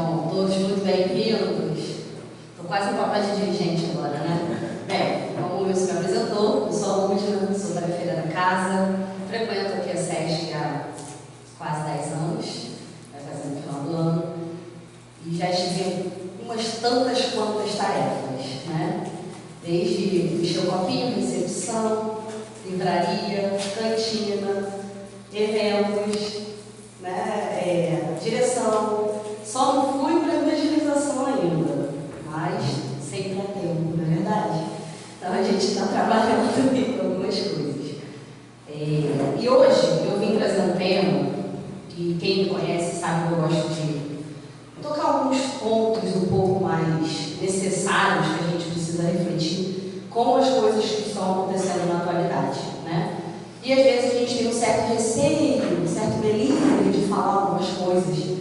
Sejam todos muito bem-vindos. Estou quase no papel de dirigente agora, né? Bem, como o Wilson me apresentou, eu sou a Lúdia, sou tarefeira da casa, frequento aqui a SESC há quase 10 anos, vai fazer no final do ano, e já tive umas tantas quantas tarefas, né? Desde encher o copinho, recepção, livraria, cantina, eventos, né? Direção. Só não fui para evangelização ainda, mas sempre há tempo, não é verdade? Então a gente está trabalhando também com algumas coisas. E hoje eu vim trazer um tema que quem me conhece sabe que eu gosto de tocar alguns pontos um pouco mais necessários que a gente precisa refletir com as coisas que estão acontecendo na atualidade, né? E às vezes a gente tem um certo receio, um certo delírio de falar algumas coisas.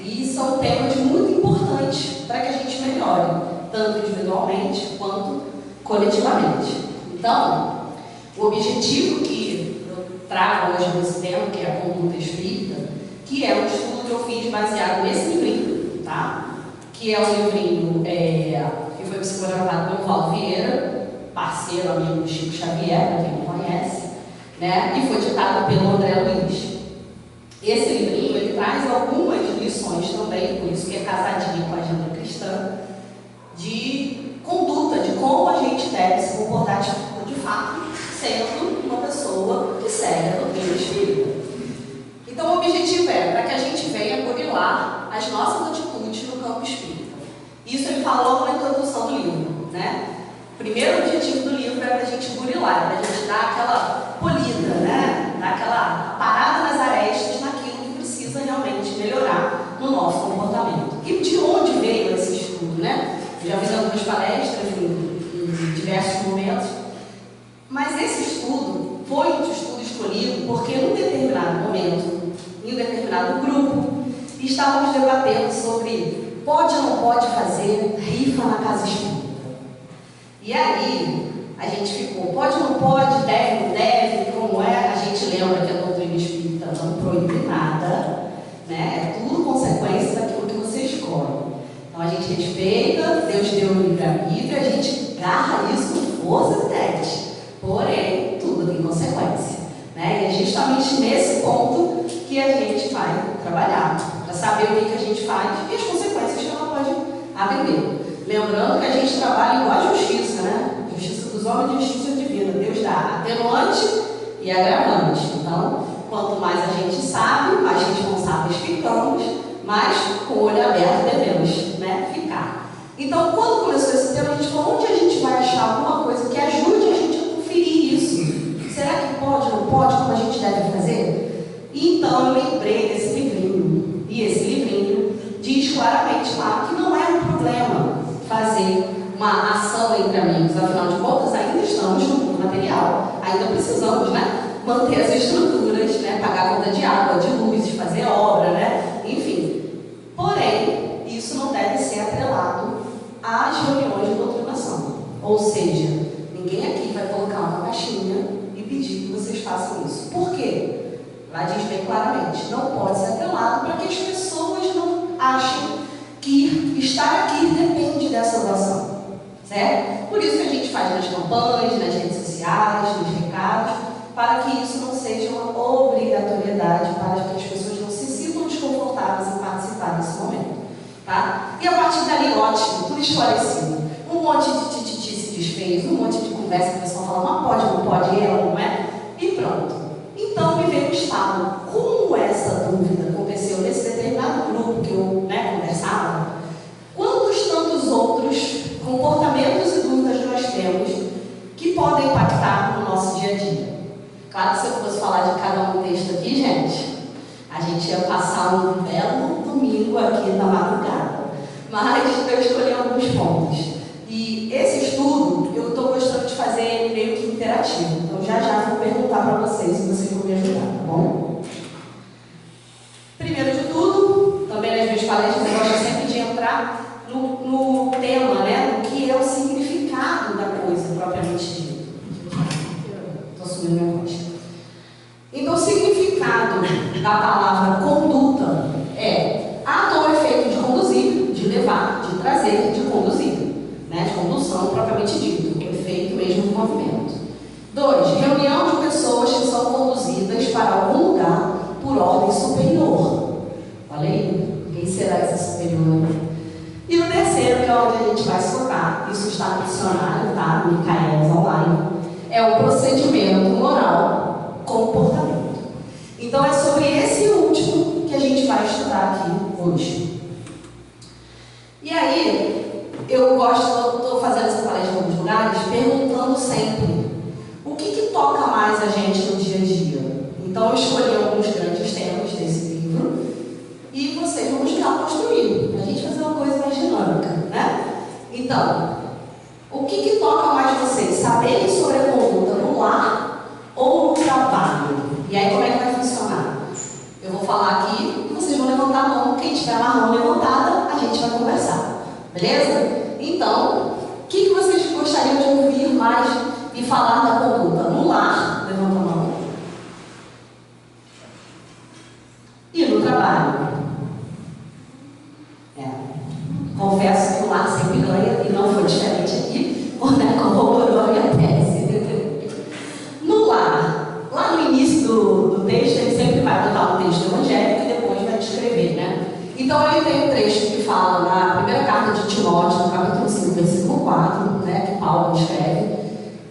E são temas muito importantes para que a gente melhore, tanto individualmente quanto coletivamente. Então, o objetivo que eu trago hoje nesse tema, que é a conduta espírita, que é um estudo que eu fiz baseado nesse livrinho, tá? Que é um livrinho que foi psicografado pelo Valdo Vieira, parceiro, amigo do Chico Xavier, para quem não conhece, né? E foi ditado pelo André Luiz. Esse livrinho, ele traz algumas lições também, por isso que é casadinho com a agenda cristã, de conduta, de como a gente deve se comportar de fato, sendo uma pessoa que segue a doutrina espírita. Então, o objetivo é para que a gente venha burilar as nossas atitudes no campo espírita. Isso ele falou na introdução do livro, né? O primeiro objetivo do livro é para a gente burilar, para a gente dar aquela polida, né? Dar aquela parada nas arestas naquilo que precisa realmente melhorar no nosso comportamento. E de onde veio esse estudo, né? Eu já fiz algumas palestras em diversos momentos, mas esse estudo foi um estudo escolhido porque num determinado momento, em um determinado grupo, estávamos debatendo sobre pode ou não pode fazer rifa na casa espírita. E aí, a gente ficou, pode ou não pode, deve, não deve, como é? A gente lembra que a doutrina espírita não proíbe nada, né? É tudo consequência daquilo que você escolhe. Então a gente respeita, Deus deu o livre-arbítrio, a gente agarra isso com força e tete. Porém, tudo tem consequência, né? E é justamente nesse ponto que a gente vai trabalhar, para saber o que a gente faz e as consequências que ela pode aprender. Lembrando que a gente trabalha igual a justiça, né? Justiça dos homens e justiça divina. Deus dá atenuante e agravante. Então, quanto mais a gente sabe, mais responsáveis ficamos, mais com o olho aberto devemos, né, ficar. Então, quando começou esse tema, a gente falou, onde a gente vai achar alguma coisa que ajude a gente a conferir isso? Será que pode, não pode, como a gente deve fazer? Então, eu lembrei desse livrinho. E esse livrinho diz claramente lá que não é um problema fazer uma ação entre amigos, afinal de contas, ainda estamos no mundo material, ainda precisamos, né, manter as estruturas, né, pagar a conta de água, de luz, fazer obra, né, enfim. Porém, isso não deve ser atrelado às reuniões de doutrinação. Ou seja, ninguém aqui vai colocar uma caixinha e pedir que vocês façam isso. Por quê? Lá diz bem claramente, não pode ser atrelado para que as pessoas não achem que estar aqui depende dessa doação, certo? Por isso que a gente faz nas campanhas, nas redes sociais, nos recados, para que isso não seja uma obrigatoriedade, para que as pessoas não se sintam desconfortáveis em participar desse momento, tá? E a partir dali, ótimo, tudo esclarecido. Um monte de tititi se desfez, um monte de conversa que o pessoal fala, mas pode, não pode, não é? E pronto. Então me veio o estado, como essa dúvida aconteceu nesse determinado grupo que eu, né, conversava, quantos tantos outros comportamentos e dúvidas nós temos que podem impactar no nosso dia a dia? Claro que se eu fosse falar de cada um texto aqui, gente, a gente ia passar um belo domingo aqui na madrugada, mas eu escolhi alguns pontos. E esse estudo, eu estou gostando de fazer ele meio que interativo, então já vou perguntar para vocês se vocês vão me ajudar, tá bom? Primeiro de tudo, também nas minhas palestras eu gosto sempre de entrar no tema, né? O que é o significado da coisa propriamente dita. Estou assumindo minha voz. Então, o significado da palavra conduta é ato ou efeito de conduzir, prazer de conduzir, né? De condução propriamente dito, o efeito mesmo do movimento. 2, reunião de pessoas que são conduzidas para algum lugar por ordem superior. Olha aí, quem será esse superior? E o terceiro, que é onde a gente vai se focar, isso está no dicionário, tá? No Micaelis Online, é o procedimento moral comportamento. Então é sobre esse último que a gente vai estudar aqui hoje. E aí, eu estou fazendo essa palestra em alguns lugares, perguntando sempre o que toca mais a gente no dia a dia. Então eu escolhi alguns grandes temas desse livro e vocês vão ajudar a construir, a gente fazer uma coisa mais dinâmica, né? Então, o que toca mais vocês? Saberem sobre a conduta no lar ou no trabalho? E aí como é que vai funcionar? Eu vou falar aqui e vocês vão levantar a mão. Quem tiver a mão levantada, a gente vai conversar. Beleza? Então, o que vocês gostariam de ouvir mais e falar da conduta no lar? Levanta a mão. E no trabalho? Confesso que o lar sempre ganha e não foi diferente aqui, né? Corroborou a minha tese. No lar, lá no início do texto, ele sempre vai botar um texto evangélico e depois vai descrever, né? Então ele tem um trecho que fala na primeira carta de Timóteo, no capítulo 5, versículo 4, né? Que Paulo escreve,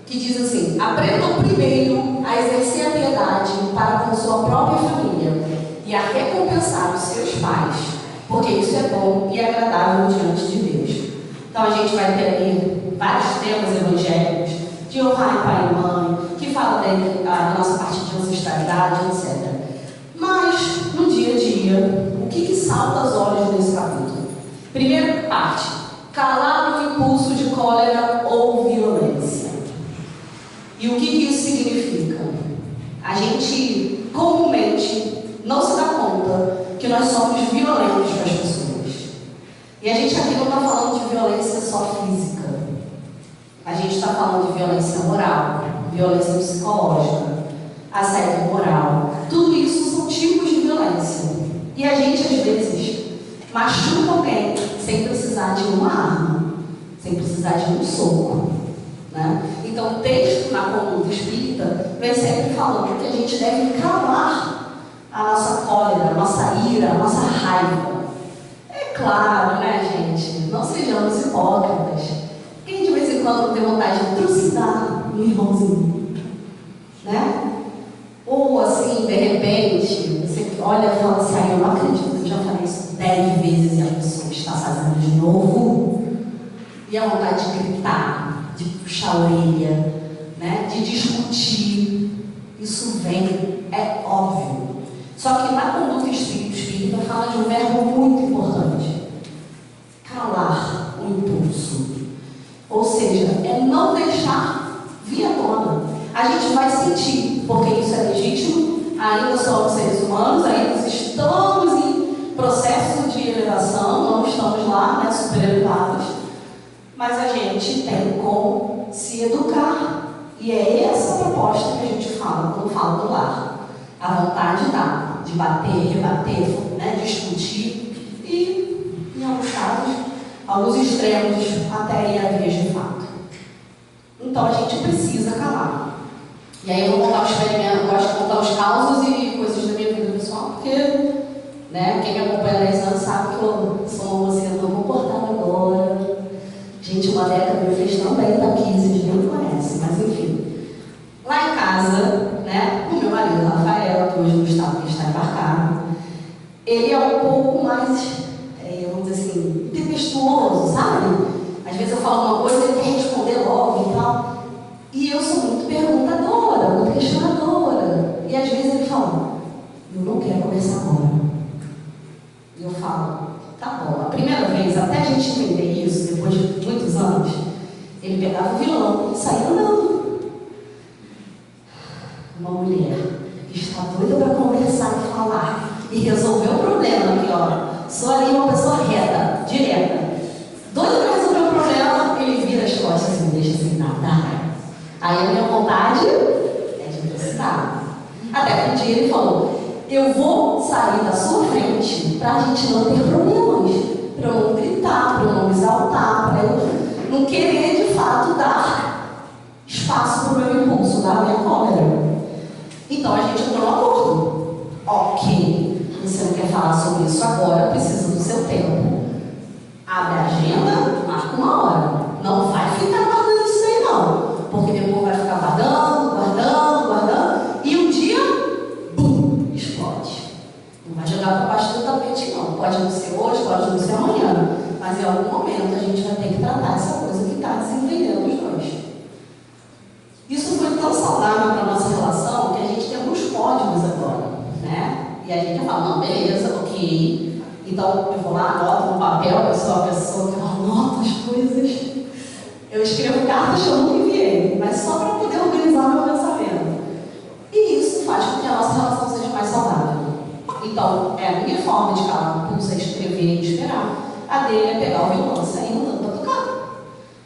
que diz assim: aprendam primeiro a exercer a piedade para com sua própria família e a recompensar os seus pais, porque isso é bom e agradável diante de Deus. Então a gente vai ter ali vários temas evangélicos de honrar pai e mãe, que fala da nossa parte de ancestralidade, etc. Mas, no dia a dia, o que salta aos olhos nesse capítulo? Primeira parte: calar o impulso de cólera ou violência. E o que isso significa? A gente comumente não se dá conta que nós somos violentos com as pessoas. E a gente aqui não está falando de violência só física. A gente está falando de violência moral, violência psicológica, assédio moral. Tudo isso são tipos de violência. E a gente, às vezes, machuca alguém sem precisar de uma arma, sem precisar de um soco, né? Então, o texto na conduta espírita vem sempre falando que a gente deve calar a nossa cólera, a nossa ira, a nossa raiva. É claro, né, gente? Não sejamos hipócritas. Quem de vez em quando tem vontade de trucidar um irmãozinho, né? Ou assim, de repente, você olha e fala assim: eu não acredito, eu já falei isso 10 vezes e a pessoa está fazendo de novo. E a vontade de gritar, de puxar a orelha, né? De discutir. Isso vem, é óbvio. Só que na conduta espírita fala de um verbo muito importante: calar o impulso. Ou seja, é não deixar vir à tona. A gente vai sentir, porque isso é legítimo, ainda somos seres humanos, ainda estamos em processo de elevação, não estamos lá, né, super elevados, mas a gente tem como se educar. E é essa a proposta que a gente fala quando fala do lar. A vontade dá de bater, rebater, né, discutir e, em alguns casos, alguns extremos, até ir a vias de fato. Então a gente precisa calar. E aí eu vou contar o experimento, eu gosto de contar os causos e coisas da minha vida pessoal, porque, né, quem me acompanha há 10 anos sabe que eu sou uma mocinha não comportada agora. Gente, uma década me fez tão bem, tá aqui, vocês nem conhecem, mas enfim. Lá em casa, né, o meu marido, Rafael, que hoje no estado que está embarcado, ele é um pouco mais, vamos dizer assim, tempestuoso, sabe? Às vezes eu falo uma coisa e ele quer responder logo e tal. E eu sou muito perguntadora, muito questionadora. E às vezes ele fala: eu não quero conversar agora. E eu falo: tá bom. A primeira vez, até a gente entender isso, depois de muitos anos, ele pegava o violão e saía andando. Uma mulher que está doida para conversar e falar e resolver o problema aqui, ó. Sou ali uma pessoa reta, direta. Doida para resolver o problema, ele vira as costas e me deixa sem nada. Aí a minha vontade é de velocidade. Até que um dia ele falou: eu vou sair da sua frente para a gente não ter problemas, para eu não gritar, para eu não não exaltar, para eu não querer de fato dar espaço para o meu impulso, da minha cólera. Então a gente entrou no acordo. Ok, você não quer falar sobre isso agora, precisa do seu tempo. Abre a agenda, marca uma hora. Não vai ficar guardando isso aí não, porque depois vai ficar guardando, e um dia, bum, explode. Não vai jogar para baixo do tapete não. Pode não ser hoje, pode não ser amanhã, mas em algum momento a gente vai ter que tratar essa coisa que está desentendendo os dois. Isso foi tão saudável para a nossa relação que a gente tem alguns códigos agora, né? E a gente fala, não, beleza, ok. Então eu vou lá, anoto no papel, eu sou a pessoa que anota as coisas. Eu escrevo cartas que eu nunca enviei, mas só para poder organizar meu pensamento. E isso faz com que a nossa relação seja mais saudável. Então, é a minha forma de calar o pulso, é escrever e esperar. A dele é pegar o violão e sair andando para tocar.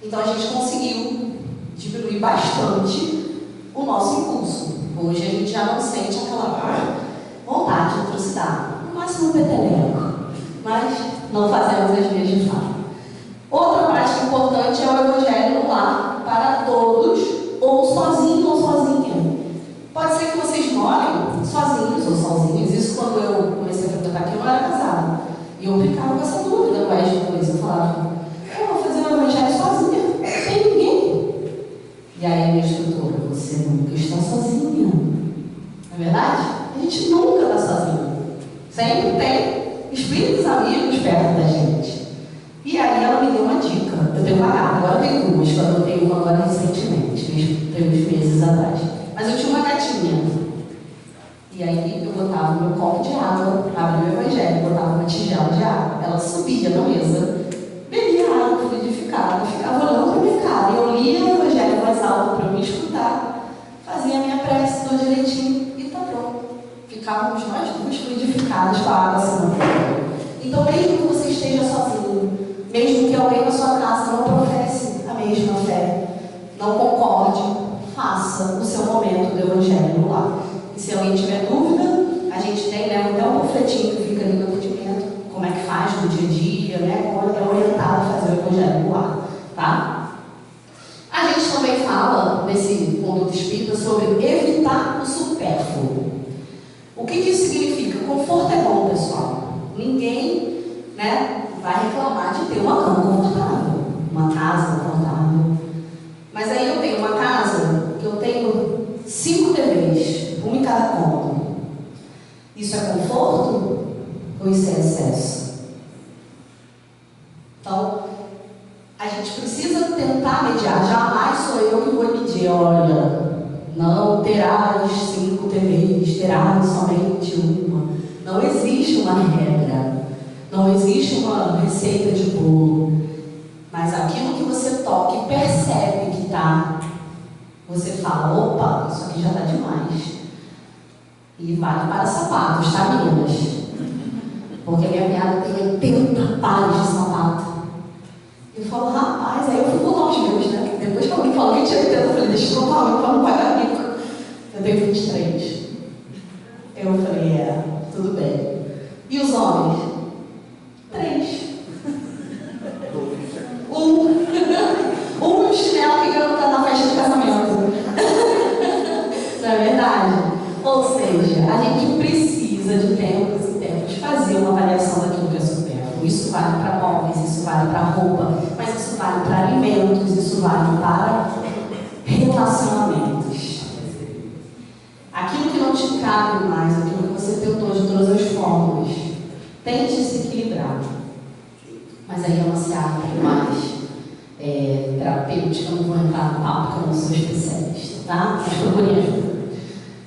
Então a gente conseguiu diminuir bastante o nosso impulso. Hoje a gente já não sente aquela vontade de trucidar. No máximo um peteleco. Mas não fazemos as vias de fato. Outra prática importante é o evangelho no lar para todos, ou sozinho ou sozinha. Pode ser que vocês morem sozinhos ou sozinhos. Isso quando eu comecei a frequentar aqui, eu não era casada. E eu ficava com essa dúvida, mais de coisa. Eu falava, eu vou fazer o evangelho sozinha, sem ninguém. E aí a minha instrutora, você nunca está sozinha. Não é verdade? A gente nunca está sozinho. Sempre tem espíritos amigos perto da gente. E aí ela me deu uma dica. Eu tenho uma gata, agora eu tenho duas, quando eu tenho uma agora recentemente, tem uns meses atrás. Mas eu tinha uma gatinha. E aí eu botava o meu copo de água, abria o evangelho, botava uma tigela de água. Ela subia na mesa, bebia água fluidificada, ficava olhando para minha cara. E eu lia o evangelho mais alto para eu me escutar, fazia a minha prece tudo direitinho e tá pronto. Ficávamos nós duas fluidificadas com a água assim. Então, mesmo que você esteja sozinho, mesmo que alguém na sua casa não professe a mesma fé, não concorde, faça o seu momento do evangelho no lar. E se alguém tiver dúvida, a gente tem até um panfletinho que fica ali no atendimento, como é que faz no dia a dia, né? Como é orientado a fazer o evangelho no lar, tá? A gente também fala, nesse conduto espírita, sobre evitar o supérfluo. O que isso significa? Conforto é bom, pessoal. Ninguém, né, vai reclamar de ter uma cama confortável, uma casa confortável. Mas aí eu tenho uma casa que eu tenho 5 TVs, uma em cada cômodo. Isso é conforto ou isso é excesso? Então, a gente precisa tentar mediar. Jamais sou eu que vou medir, olha, não terás 5 TVs, terás somente uma. Não existe uma regra, não existe uma receita de bolo, mas aquilo que você toca e percebe que está, você fala, opa, isso aqui já está demais. E vale para sapatos, tá, meninas? Porque a minha piada tem 80 pares de sapato. Eu falo, rapaz, aí eu fui contar os meus, né? Depois que alguém falou que tinha 80, eu falei, deixa eu contar para não pagar mico. Eu tenho 23. Eu falei, tudo bem. E os homens? 3. Um chinelo que ganhou na festa de casamento. Não é verdade? Ou seja, a gente precisa de tempos e tempos fazer uma avaliação daquilo que é supérfluo. Isso vale para móveis, isso vale para roupa, mas isso vale para alimentos, isso vale para relacionamentos. Aquilo que não te cabe mais, aquilo que você tentou de todas as formas, tente se equilibrar. Mas aí é uma seara mais terapêutica, eu não vou entrar no papo, porque eu não sou especialista, tá? Mas procurem ajuda.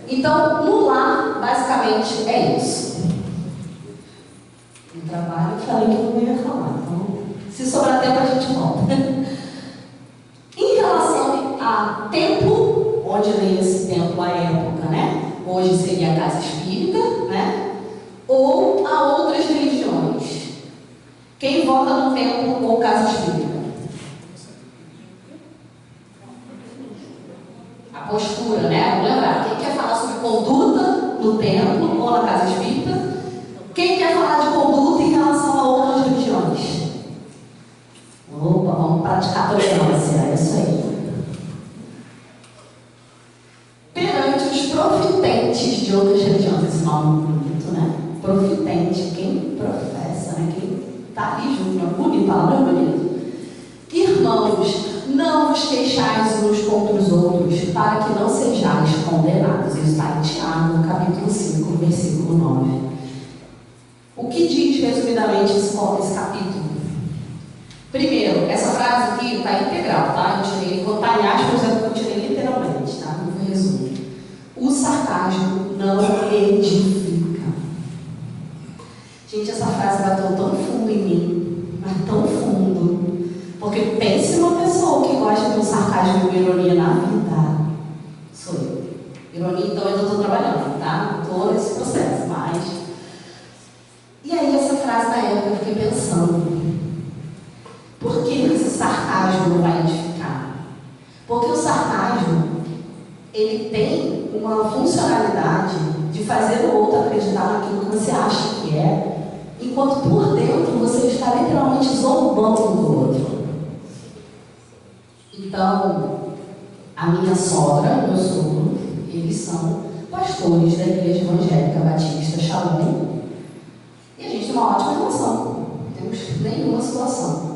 Então, no lar, basicamente, é isso. No trabalho, eu falei que eu não ia falar. Então, se sobrar tempo, a gente volta. Em relação a tempo, onde vem esse tempo, a época, né? Hoje seria a casa espírita, né? Ou a outras religiões. Quem vota no templo ou casa espírita? A postura, né? Vamos lembrar. Quem quer falar sobre conduta no templo ou na casa espírita? Quem quer falar de conduta em relação a outras religiões? A tolerância, é isso aí. Perante os profitentes de outras religiões, esse nome bonito, né? Profitente, quem professa, né? Quem está ali junto, é bonito, palavra bonita. Irmãos, não vos queixais uns contra os outros, para que não sejais condenados. Isso está em Tiago, capítulo 5, versículo 9. O que diz, resumidamente, esse capítulo? Primeiro, essa frase aqui está integral, tá? Eu tirei, vou botar em aspas, eu tirei literalmente, tá? Não vou resumir. O sarcasmo não edifica. Gente, essa frase bateu tão fundo em mim, mas tão fundo. Porque pense numa pessoa que gosta de um sarcasmo e uma ironia na vida. Sou eu. Ironia, então, eu estou trabalhando, tá? Estou nesse processo, mas... E aí, essa frase, na época, eu fiquei pensando... Por que esse sarcasmo não vai edificar? Porque o sarcasmo, ele tem uma funcionalidade de fazer o outro acreditar naquilo que você acha que é, enquanto por dentro você está literalmente zombando do outro. Então, a minha sogra e meu sogro, eles são pastores da Igreja Evangélica Batista Shalom, e a gente tem uma ótima relação, não temos nenhuma situação.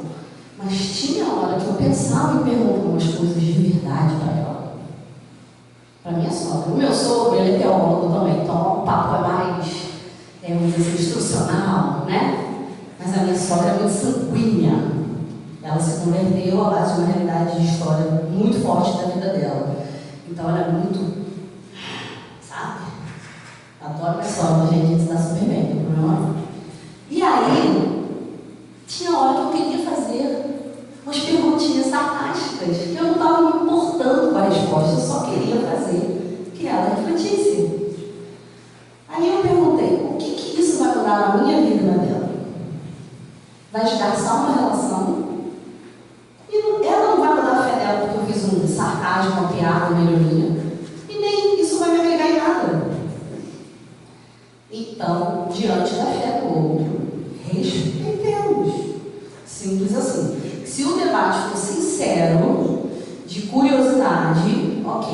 Mas tinha hora que eu pensava em perguntar umas coisas de verdade para ela. Para minha sogra. O meu sogro, ele é teólogo também, então o papo é mais, vamos dizer, instrucional, né? Mas a minha sogra é muito sanguínea. Ela se converteu à base de uma realidade de história muito forte da vida dela. Então ela é muito, sabe? Adoro minha sogra, gente, a gente se dá super bem, não tem problema não. E aí, tinha hora que eu queria fazer umas perguntinhas sarcásticas, que eu não estava me importando com a resposta, eu só queria fazer que ela refletisse. Aí eu perguntei, o que isso vai mudar na minha vida e na dela? Vai esgarçar uma relação? E ela não vai mudar a fé dela porque eu fiz um sarcasmo, uma piada, uma ironia. E nem isso vai me agregar em nada. Então, diante da fé do outro, respeitemos. Simples assim. Se o debate for sincero, de curiosidade, ok.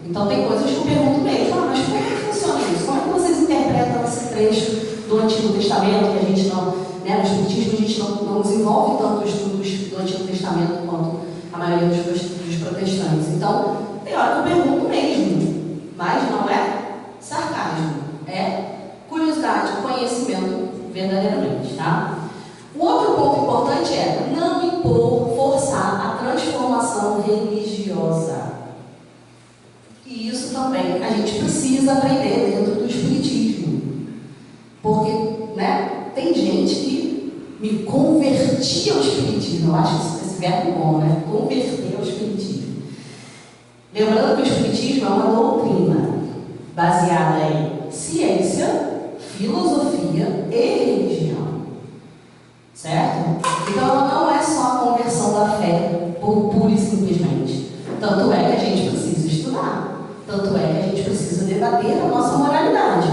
Então tem coisas que eu pergunto mesmo, mas como é que funciona isso? Como é que vocês interpretam esse trecho do Antigo Testamento, que a gente não, né, no Espiritismo a gente não desenvolve tanto estudos do Antigo Testamento quanto a maioria dos protestantes. Então, tem hora que eu pergunto mesmo, mas não é sarcasmo, é curiosidade, conhecimento verdadeiramente, tá? O outro ponto importante é não impor, forçar a transformação religiosa. E isso também a gente precisa aprender dentro do Espiritismo. Porque, né, tem gente que me convertia ao Espiritismo. Eu acho esse verbo bom, né? Converter ao Espiritismo. Lembrando que o Espiritismo é uma doutrina baseada em ciência, filosofia e religião. Certo? Então ela não é só a conversão da fé pura e simplesmente. Tanto é que a gente precisa estudar. Tanto é que a gente precisa debater a nossa moralidade.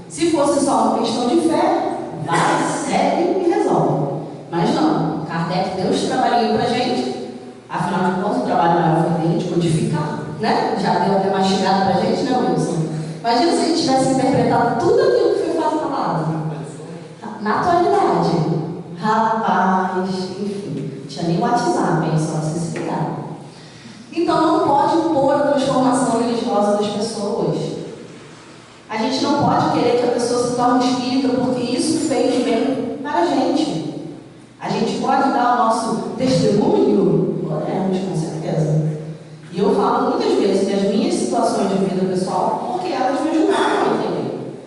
Se fosse só uma questão de fé, vai, segue e resolve. Mas não. Kardec deu esse trabalhinho pra gente. Afinal de contas, o trabalho maior foi dele de codificar, né? Já deu até mastigado pra gente, né, Wilson? Imagina se a gente tivesse interpretado tudo aquilo que foi falado. Na atualidade. Rapaz, enfim, tinha nem WhatsApp, hein, só se explicar. Então não pode impor a transformação religiosa das pessoas. A gente não pode querer que a pessoa se torne espírita porque isso fez bem para a gente. A gente pode dar o nosso testemunho, podemos, com certeza. E eu falo muitas vezes das minhas situações de vida pessoal porque elas me ajudaram a entender.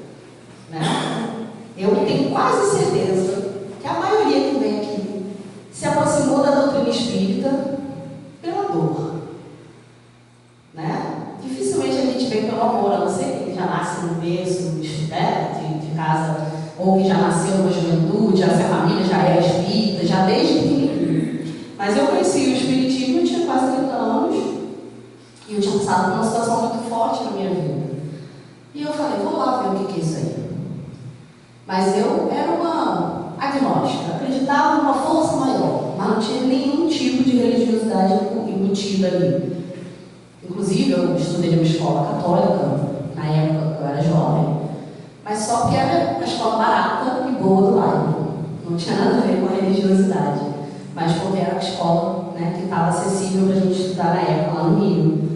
Né? Eu tenho quase certeza que a maioria que vem aqui se aproximou da doutrina espírita pela dor. Né? Dificilmente a gente vem pelo amor, a não ser que já nasce no berço, né, de casa, ou que já nasceu na juventude, a família já é espírita, já desde pequenininho. Mas eu conheci o espiritismo, eu tinha quase 30 anos, e eu tinha passado por uma situação muito forte na minha vida. E eu falei, vou lá ver o que é isso aí. Mas eu era uma agnóstica, acreditava numa força maior, mas não tinha nenhum tipo de religiosidade embutida ali. Inclusive, eu estudei numa escola católica, na época que eu era jovem, mas só porque era uma escola barata e boa do lado. Não tinha nada a ver com a religiosidade, mas porque era uma escola, né, que estava acessível para a gente estudar na época, lá no Rio.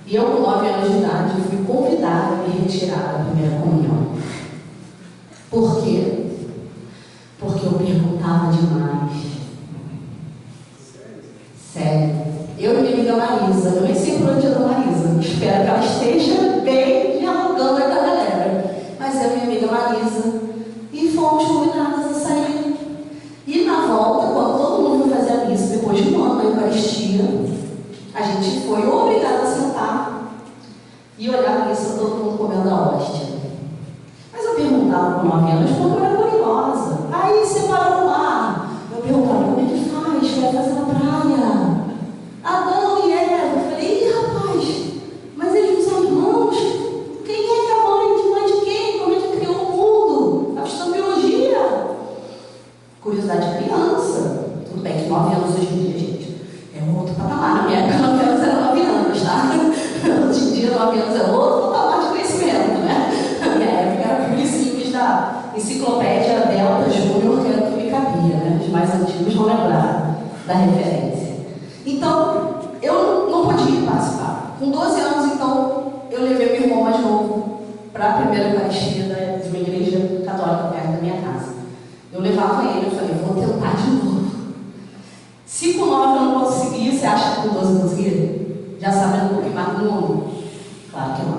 E eu, com 9 anos de idade, fui convidada a me retirar da primeira comunhão. Por quê? Porque eu perguntava demais. Sério. Eu e minha amiga Marisa, eu nem sei por onde anda a Marisa, espero que ela esteja bem dialogando aí com a galera. Mas eu e minha amiga Marisa, e fomos convidadas a sair. E na volta, quando todo mundo foi fazer a missa, depois de um ano na Eucaristia, a gente foi obrigada a sentar e olhar a missa, todo mundo comendo a hóstia. Mas eu perguntava com 9 anos porque eu era curiosa. Aí separou o mar. Eu perguntava, como é que faz? Vai fazer na praia. Adão e Eva. Eu falei, ih, rapaz, mas eles não são irmãos? Quem é que é mãe de quem? Como é que criou o mundo? Está estudando biologia. Curiosidade de criança. Tudo bem que 9 anos hoje em dia, gente, é um outro patamar. Na minha época, 9 anos era 9 anos, tá? Hoje em dia, 9 anos é outro patamar de conhecimento, né? Na minha época era aquele simples da enciclopédia Delta Júnior, que era o que me cabia, né? Os mais antigos vão lembrar da referência. Então, eu não podia participar. Com 12 anos, então, eu levei meu irmão mais novo para a primeira Eucaristia de uma igreja católica perto da minha casa. Eu levava ele, eu falei, vou tentar de novo. Se com 9 eu não conseguir, você acha que com 12 eu conseguir? Já sabendo um pouquinho mais do mundo? Claro que não.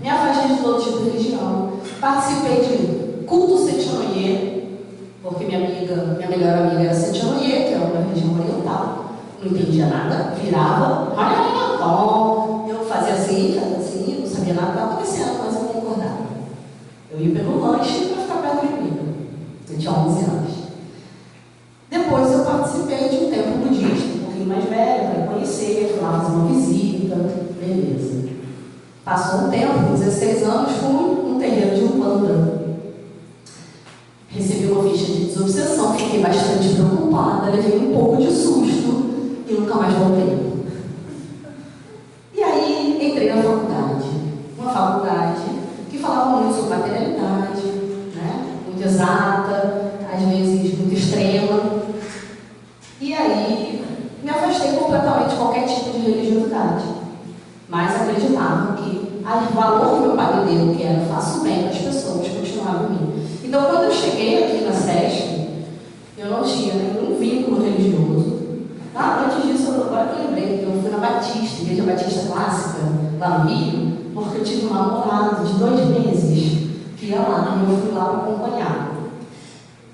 Me afastei de todo tipo de religião. Participei de culto Setionoye, porque minha melhor amiga era Setionoye, que é uma religião oriental. Não entendia nada, virava, eu fazia assim, não sabia nada que estava acontecendo, mas eu concordava. Eu ia pelo lanche para ficar perto da comida. Eu tinha 11 anos. Depois eu participei de um templo budista, um pouquinho mais velho, para conhecer, fui lá fazer uma visita, beleza. Passou um tempo, com 16 anos, fui num terreiro de Umbanda. Recebi uma ficha de desobsessão, fiquei bastante preocupada, levei um pouco de susto e nunca mais voltei. E aí entrei na faculdade. Uma faculdade que falava muito sobre materialidade, né? Muito exata, às vezes muito extrema. E aí me afastei completamente de qualquer tipo de religiosidade. Mas acreditava que o valor que meu pai me deu, que era faço bem para as pessoas, continuava em mim. Então, quando eu cheguei aqui na SESC, eu não tinha nenhum vínculo religioso. Antes disso, agora que eu lembrei, eu fui na Batista, Igreja Batista Clássica, lá no Rio, porque eu tive um namorado de 2 meses que ia lá, e eu fui lá para acompanhar.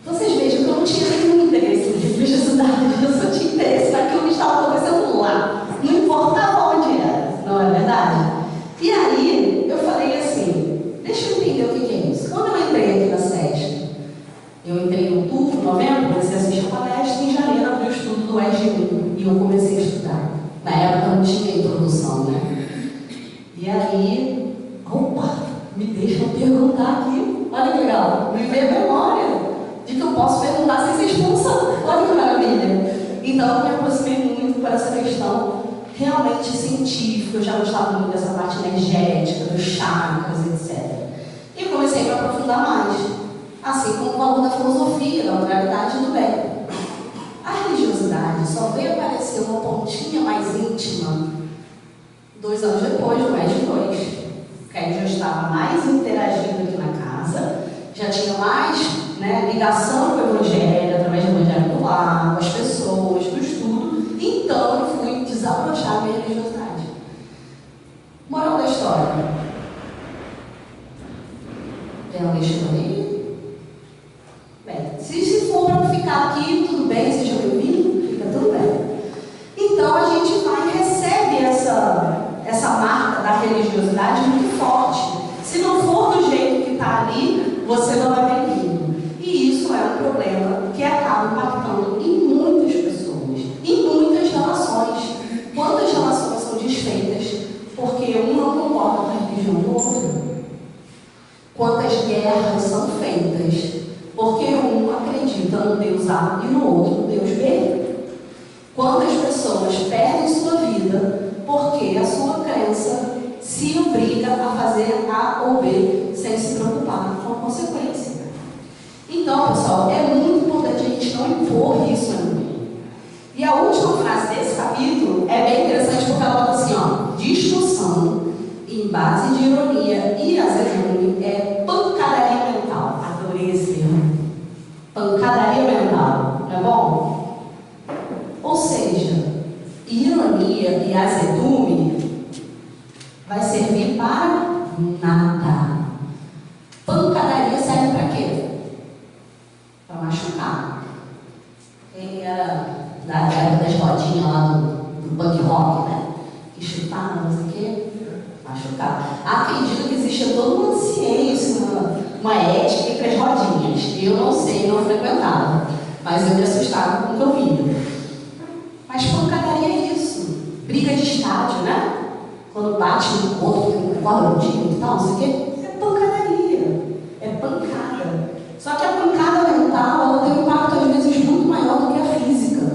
Vocês vejam que eu não tinha nenhum interesse em religiosidade, eu só tinha interesse naquilo que estava acontecendo lá. Não importava onde era, não é verdade? E aí, eu falei assim, deixa eu entender o que é isso. Quando eu entrei aqui na SESC, eu entrei em outubro, novembro, comecei a assistir a palestra, e em janeiro abri o estudo do EG1, e eu comecei a estudar. Na época não tinha introdução, né? E aí, opa, me deixa eu perguntar aqui, olha que legal, me veio a memória de que eu posso perguntar sem ser expulsa, olha que maravilha. Então eu me aproximei muito para essa questão realmente científica, eu já gostava muito dessa parte energética, dos chakras, etc. E comecei a me aprofundar mais, assim como o valor da filosofia, da moralidade e do bem. A religiosidade só veio aparecer uma pontinha mais íntima 2 anos depois, no EG 2, que aí já estava mais interagindo aqui na casa, já tinha mais ligação com o Evangelho, através do Evangelho do lar, com as pessoas, do estudo. Então eu fui desabrochar a minha religiosidade. Moral da história. Tem alguém chegando aí? Bem, se for para ficar aqui, tudo bem, seja bem-vindo, fica tudo bem. Então a gente vai e recebe essa marca da religiosidade muito forte. Se não for do jeito que está ali, você não é bem-vindo. E isso é um problema que acaba impactando em muitas pessoas, em muitas relações. Quantas relações são desfeitas porque um não concorda com a religião do outro? Quantas guerras são feitas porque um acredita no Deus A e no outro no Deus B? Quantas pessoas perdem sua vida vida, porque a sua crença se obriga a fazer A ou B sem se preocupar com a consequência. Então, pessoal, é muito importante a gente não impor isso a ninguém. E a última frase desse capítulo é bem interessante porque ela bota assim, ó: discussão em base de ironia e azedume é pancadaria mental. Adorei esse termo. Pancadaria mental, não é bom? Ou seja, ironia e azedume vai servir para nada. Pancadaria serve para quê? Para machucar. Quem era da época das rodinhas lá do punk rock, né? Que chutava, não sei o quê, machucar. Acredito que existe toda uma ciência, uma ética entre as rodinhas. Eu não sei, não frequentava, mas eu me assustava com o que eu via. Mas pancadaria é isso. Briga de estádio, né? Quando bate no outro, corre o time e tal, não sei o quê. É pancadaria. É pancada. Só que a pancada mental, ela tem um impacto às vezes muito maior do que a física.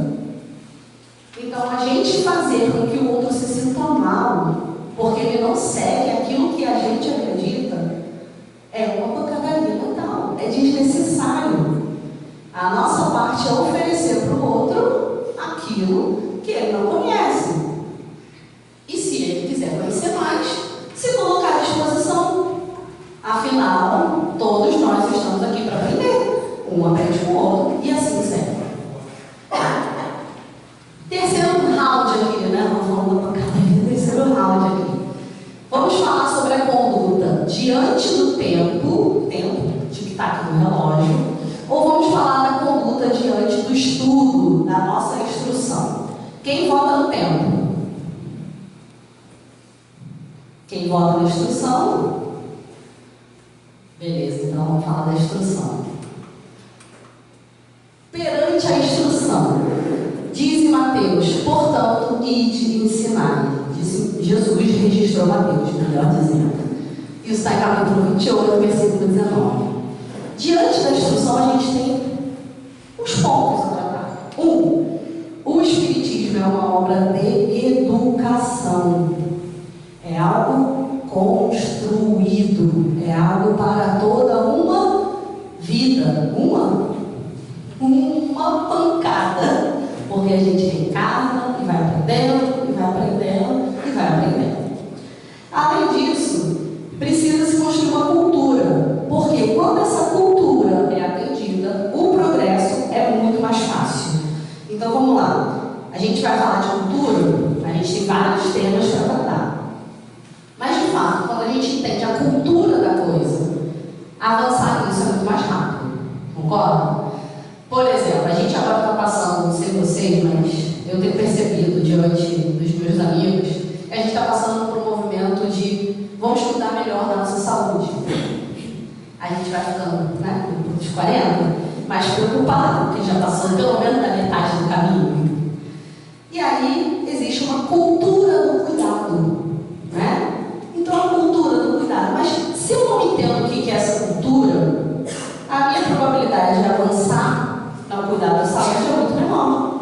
Então, a gente fazer com que o outro se sinta mal, porque ele não segue aquilo que a gente acredita, é uma pancadaria mental. É desnecessário. A nossa parte é oferecer para o outro aquilo que ele não conhece. E se ele quiser conhecer mais, se colocar à disposição. Afinal, todos nós estamos aqui para aprender. Um aprende com o outro e assim segue. Terceiro round aqui, né? Vamos falar da pancadaria. Terceiro round aqui. Vamos falar sobre a conduta diante do tempo de que está aqui no relógio, ou vamos falar da conduta diante do estudo, da nossa instrução. Quem vota no tempo? Quem vota na instrução? Beleza, então vamos falar da instrução. Perante a instrução, diz em Mateus, portanto, ide ensinai. Jesus registrou Mateus, melhor dizendo. Isso está em capítulo 28, versículo 19. Diante da instrução, a gente tem os pontos a tratar. O Espiritismo é uma obra de educação. É algo construído. É algo para toda uma vida. Uma pancada. Porque a gente reencarna e vai aprendendo, e vai aprendendo, e vai aprendendo. Além disso, precisa se construir uma cultura. Porque quando essa cultura é atendida, o progresso é muito mais fácil. Então vamos lá. A gente vai falar de cultura, a gente tem vários temas para tratar. Mas de fato, quando a gente entende a cultura da coisa, avançar nisso é muito mais rápido. Concorda? Por exemplo, a gente agora está passando, não sei vocês, mas eu tenho percebido diante dos meus amigos, que a gente está passando por um movimento de vamos cuidar melhor da nossa saúde. A gente vai ficando, né, dos 40, mais preocupado, porque já passou pelo menos da metade do caminho. E aí existe uma cultura do cuidado, né? Então a cultura do cuidado. Mas se eu não entendo o que é essa cultura, a minha probabilidade de avançar no cuidado da saúde é muito menor.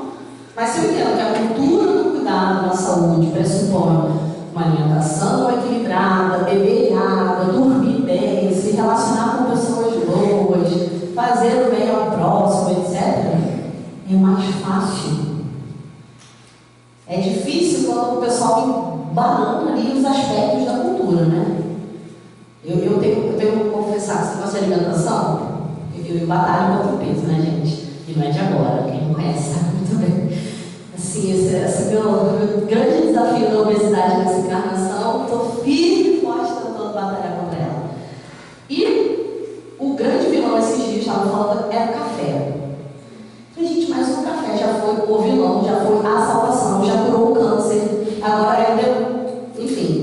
Mas se eu entendo que a cultura do cuidado da saúde pressupõe uma alimentação equilibrada, beber água, dormir bem, se relacionar com pessoas boas, fazer o bem ao próximo, etc., é mais fácil. É difícil quando o pessoal me banana ali os aspectos da cultura, né? Eu tenho que confessar que esse negócio de alimentação, eu batalho contra o peso, né, gente? E não é de agora, quem não conhece sabe muito bem. Assim, esse meu grande desafio da obesidade nessa encarnação, estou firme e forte tentando batalhar contra ela. E o grande vilão esses dias, estava falando, era o café. Falei, gente, mas o café já foi o vilão, já foi a salvação, já curou o câncer, agora é o... Enfim.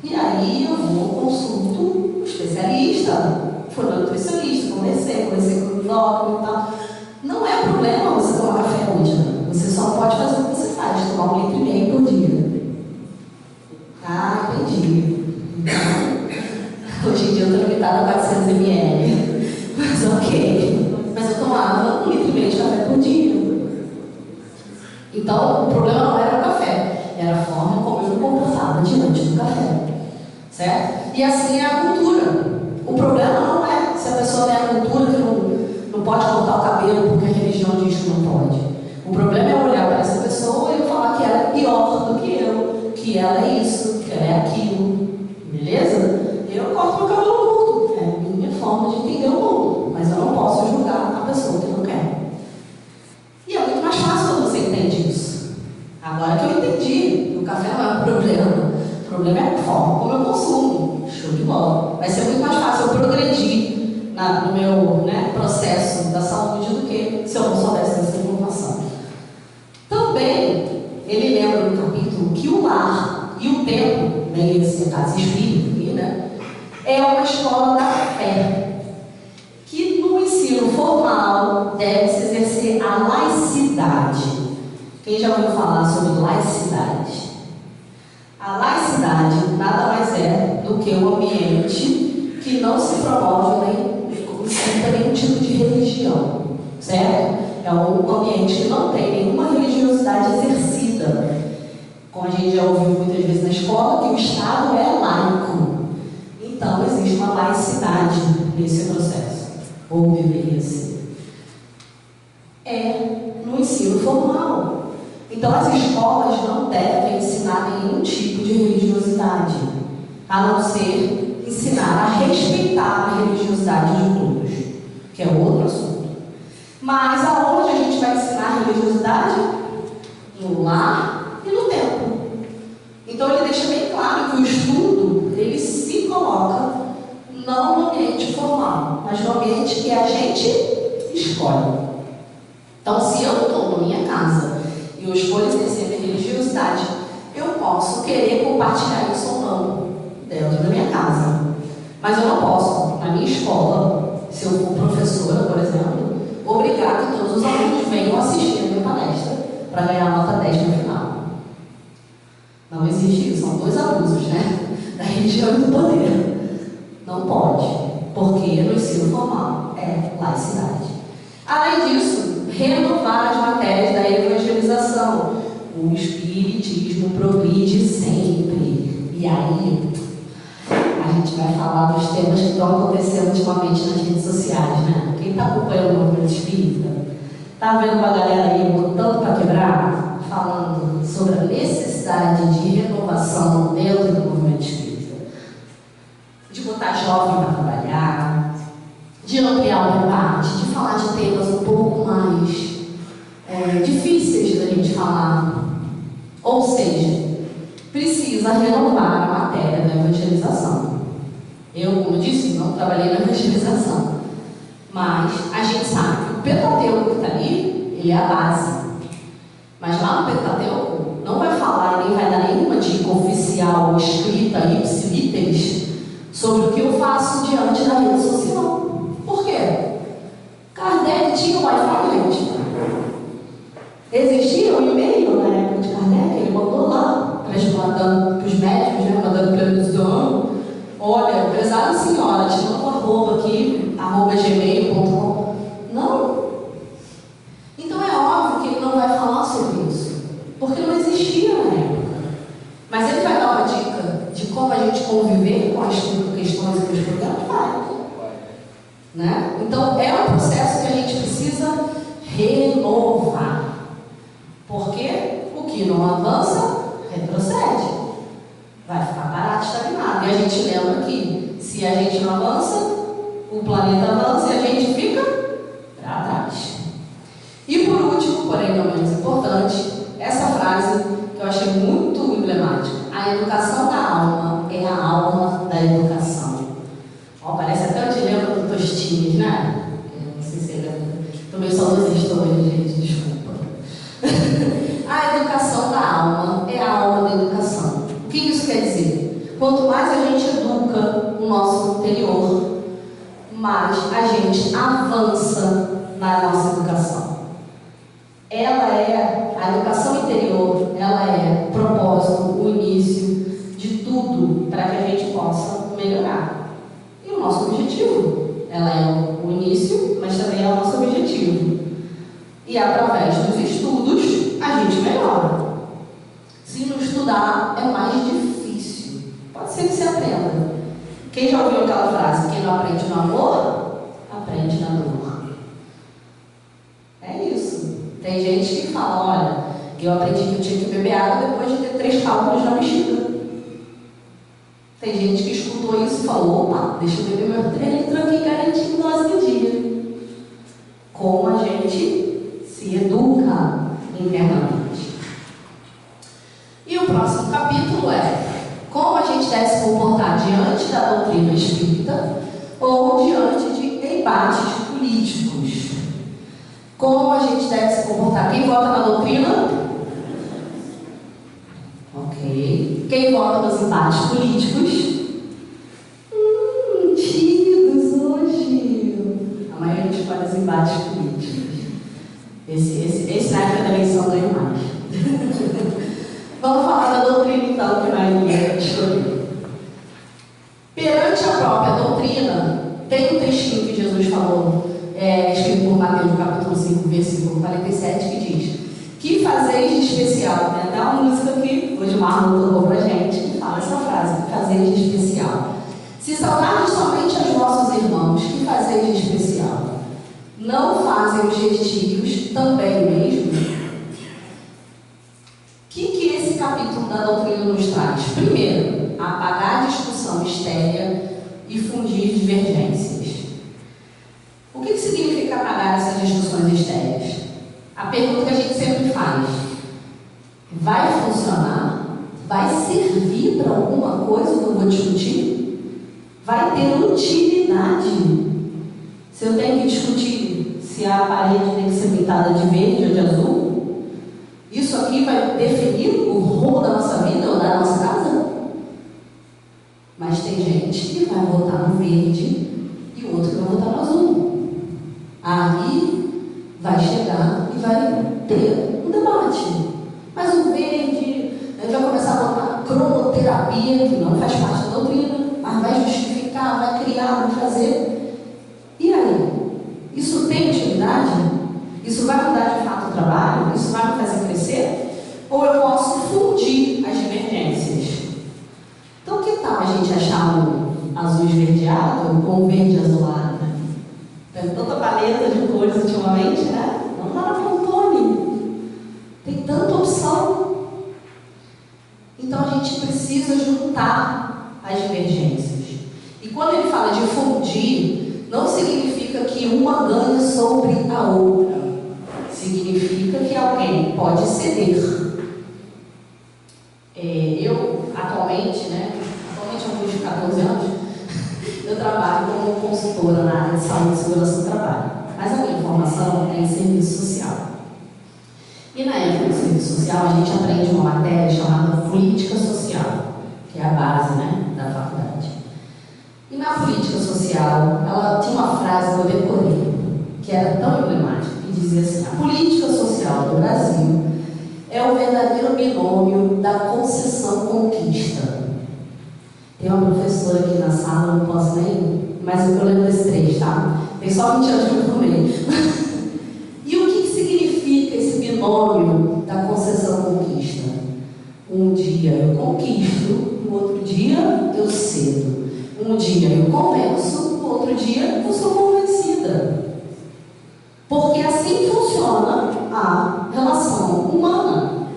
E aí eu vou, consulto um especialista, fui no nutricionista, conversei com o endócrino e tal. Não é problema você tomar café hoje, né? Você só pode fazer o que você faz, tomar 1,5 litro por dia. Ah, entendi. Então, hoje em dia eu estou limitada a 400 ml. Mas ok. Mas eu tomava 1,5 litro de café por dia. Então, Então, o problema não era o café, era a forma como eu me comportava diante do café. Certo? E assim é a cultura. O problema não é se a pessoa tem a cultura que não pode cortar o cabelo porque a religião diz que não pode. O problema é olhar para essa pessoa e falar que ela é pior do que eu, que ela é isso, que ela é aquilo. Beleza? Eu corto meu cabelo curto. É a minha forma de entender o mundo. Mas eu não posso julgar a pessoa que não quer. E é muito mais fácil quando você entende isso. Agora que eu entendi, o café não é um problema. O problema é a forma como eu consumo. Show de bola. Vai ser muito mais fácil eu progredir no meu processo da saúde do que se eu não soubesse dessa informação. Também, ele lembra no capítulo que o lar e o templo, nesse caso espírita, é uma escola da fé, que no ensino formal deve-se exercer a laicidade. Quem já ouviu falar sobre laicidade? A laicidade nada mais é do que um ambiente que não se promove nem cita nenhum tipo de religião, certo? É um ambiente que não tem nenhuma religiosidade exercida. Como a gente já ouviu muitas vezes na escola, que o Estado é laico. Então, existe uma laicidade nesse processo. Ou deveria ser. É no ensino formal. Então, as escolas não devem ensinar nenhum tipo de religiosidade, a não ser ensinar a respeitar a religiosidade de todos, que é outro assunto. Mas aonde a gente vai ensinar a religiosidade? No lar e no templo. Então, ele deixa bem claro que o estudo, ele se coloca não no ambiente formal, mas no ambiente que a gente escolhe. Então, se eu estou na minha casa e eu escolho exercer minha religiosidade, eu posso querer compartilhar isso ou não dentro da minha casa. Mas eu não posso, na minha escola, se eu for professora, por exemplo, obrigar que todos os alunos venham assistir a minha palestra para ganhar nota 10 no final. Não existe isso, são dois abusos, da religião e do poder. Não pode, porque no ensino formal é laicidade. Além disso, renovar as matérias da evangelização. O espiritismo progride sempre. E aí, a gente vai falar dos temas que estão acontecendo ultimamente nas redes sociais, Quem está acompanhando o movimento espírita, está vendo uma galera aí botando para quebrar, falando sobre a necessidade de renovação dentro do movimento espírita, de botar jovem para trabalhar, de ampliar o debate, de falar de temas um pouco mais difíceis da gente falar. Ou seja, precisa renovar a matéria da evangelização. Eu, como disse, não trabalhei na evangelização, mas a gente sabe que o Pentateuco que está ali, ele é a base. Mas lá no Pentateuco não vai falar e nem vai dar nenhuma dica oficial, escrita, ipsilíteres, sobre o que eu faço diante da rede social. Por quê? Kardec tinha um Wi-Fi, gente. Existia um e-mail na época de Kardec, ele mandou lá, mandando para os médicos, mandando para eles, olha, prezada senhora, te mando um arroba aqui, @gmail.com. Não. Então é óbvio que ele não vai falar sobre isso, porque não existia na época. Mas ele vai dar uma dica de como a gente conviver com as questões e com os problemas, vai. Então é um processo que a gente precisa renovar. Porque o que não avança, retrocede. Vai ficar parado, estagnado. E a gente lembra que se a gente não avança, o planeta avança e a gente fica para trás. E por último, porém não menos importante, essa frase que eu achei muito emblemática. A educação da alma é a alma da educação. Parece até o dilema do Tostines, não sei se ele estou meio saudosista hoje, gente, desculpa. A educação da alma é a alma da educação. O que isso quer dizer? Quanto mais a gente educa o nosso interior, mais a gente avança na nossa educação. A educação interior, ela é o propósito, o início de tudo para que a gente possa melhorar. E o nosso objetivo, ela é o início, mas também é o nosso objetivo. E através dos estudos, a gente melhora. Se não estudar, é mais difícil. Pode ser que você aprenda. Quem já ouviu aquela frase? Quem não aprende no amor, aprende na dor. É isso. Tem gente que fala, olha, eu aprendi que eu tinha que beber água depois de ter 3 cálculos na bexiga. Tem gente que escutou isso e falou, opa, deixa eu beber meu 3 litros aqui garantindo dose no dia. Como a gente se educa internamente. E o próximo capítulo é como a gente deve se comportar diante da doutrina espírita ou diante de embates políticos. Como a gente deve se comportar? Quem vota na doutrina? Ok. Quem vota nos embates políticos? Tímidos hoje. A maioria escolhe os embates políticos. Esse na época da eleição ganha mais. Vamos falar da doutrina então, que a maioria escolheu. Perante a própria doutrina, tem um trechinho que Jesus falou, escrito por Mateus, capítulo 5, versículo 47, que diz: que fazeis de especial? Tem até uma música que hoje o Marlon tocou pra gente, que fala essa frase: que fazeis de especial? Se saudardes somente aos vossos irmãos, que fazeis de especial? Não fazem os gentios também mesmo? O que esse capítulo da doutrina nos traz? Primeiro, apagar a discussão estéril e fundir divergências. O que significa apagar essas discussões estéreis? A pergunta que a gente sempre faz: vai funcionar? Vai servir para alguma coisa que eu vou discutir? Vai ter utilidade? Se eu tenho que discutir se a parede tem que ser pintada de verde ou de azul, isso aqui vai definir o rumo da nossa vida ou da nossa casa? Mas tem gente que vai votar no verde e o outro que vai votar no azul. Aí vai chegar e vai ter um debate. Mas o verde, aí vai começar a botar cronoterapia, que não faz parte da doutrina, mas vai justificar, vai criar, vai fazer. E aí? Isso tem utilidade? Isso vai mudar de fato o trabalho? Isso vai me fazer crescer? Ou eu posso fundir as divergências? Então, que tal a gente achar um azul esverdeado com um verde azulado? Tem tanta paleta de cores ultimamente, né? Não dá na Pantone. Tem tanta opção. Então, a gente precisa juntar as divergências. E quando ele fala de fundir, não significa que uma ganha sobre a outra. Significa que alguém pode ceder. Eu, atualmente há uns 14 anos, eu trabalho como consultora na área de saúde e segurança do trabalho. Mas a minha formação é em serviço social. E na época do serviço social, a gente aprende uma matéria chamada política social, que é a base, da faculdade. E na política social, ela tinha uma frase que eu decorei, que era tão emblemática, que dizia assim: a política social do Brasil é o verdadeiro binômio da concessão-conquista. Tem uma professora aqui na sala, não posso nem, mas eu lembro desses 3, tá? Tem só 20 anos que eu formei. E o que significa esse binômio da concessão-conquista? Um dia eu conquisto, no outro dia eu cedo. Um dia eu convenço, no outro dia eu sou convencida. Porque assim funciona a relação humana.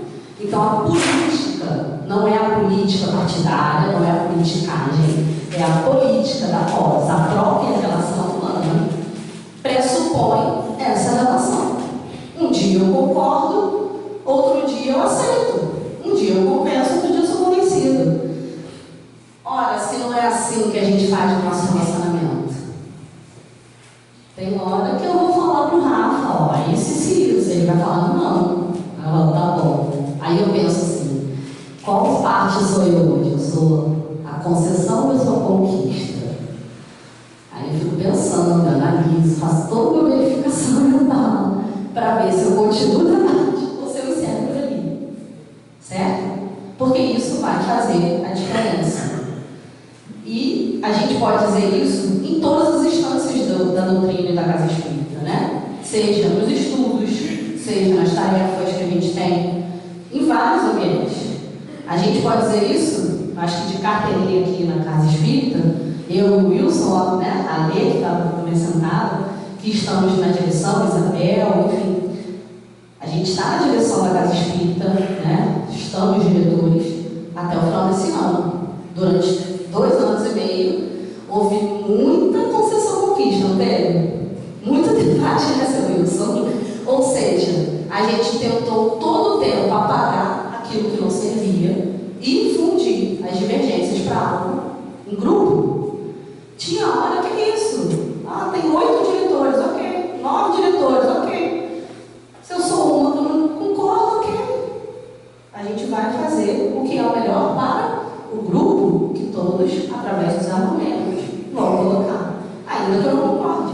Então, a política não é a política partidária, não é a politicagem, é a política da voz. A própria relação humana pressupõe essa relação. Um dia eu concordo, outro dia eu aceito. Um dia eu convenço, outro dia eu sou convencido. Ora, se não é assim que a gente faz no nosso relacionamento. Tem hora que eu vou falar pro Rafa, isso. Ele vai falar, não. Ela tá bom. Aí eu penso assim, qual parte sou eu hoje? Eu sou a concessão ou eu sou a conquista? Aí eu fico pensando, eu analiso, faço toda uma verificação mental para ver se eu continuo na parte ou se eu encerro por ali. Certo? Porque isso vai fazer a diferença. E a gente pode dizer isso em todas as instâncias da doutrina e da casa espírita, né? Seja nos estudos, seja nas tarefas que a gente tem A gente pode dizer isso, acho que de carteirinha aqui na Casa Espírita, eu e o Wilson, né, a Lê, que estava também sentada, que estamos na direção, Isabel, enfim. A gente está na direção da Casa Espírita, né? Estamos diretores até o final desse ano. Durante 2 anos e meio, houve muita concessão conquista, não teve? Muita tentagem, né, seu Wilson? Ou seja, a gente tentou todo o tempo apagar aquilo que não servia e fundir as divergências para algo em grupo. Tinha hora que é isso. Tem 8 diretores, ok. 9 diretores, ok. Se eu sou uma que não concordo, ok. A gente vai fazer o que é o melhor para o grupo que todos, através dos argumentos, vão colocar. Ainda que eu não concorde.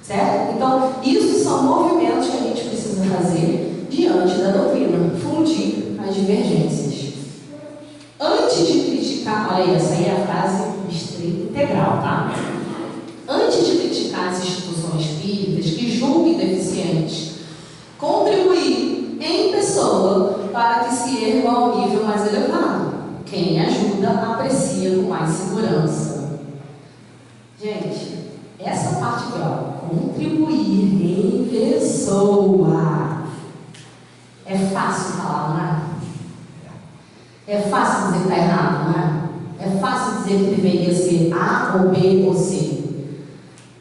Certo? Então, isso são movimentos que a gente precisa fazer diante da doutrina. Fundir as divergências. Antes de criticar, olha aí, essa aí é a frase integral, tá? Antes de criticar as instituições espíritas que julguem deficientes, contribuir em pessoa para que se erga ao nível mais elevado. Quem ajuda, aprecia com mais segurança. Gente, essa parte aqui, ó, contribuir em pessoa. É fácil falar, não é? É fácil dizer que está errado, não é? É fácil dizer que deveria ser A ou B ou C.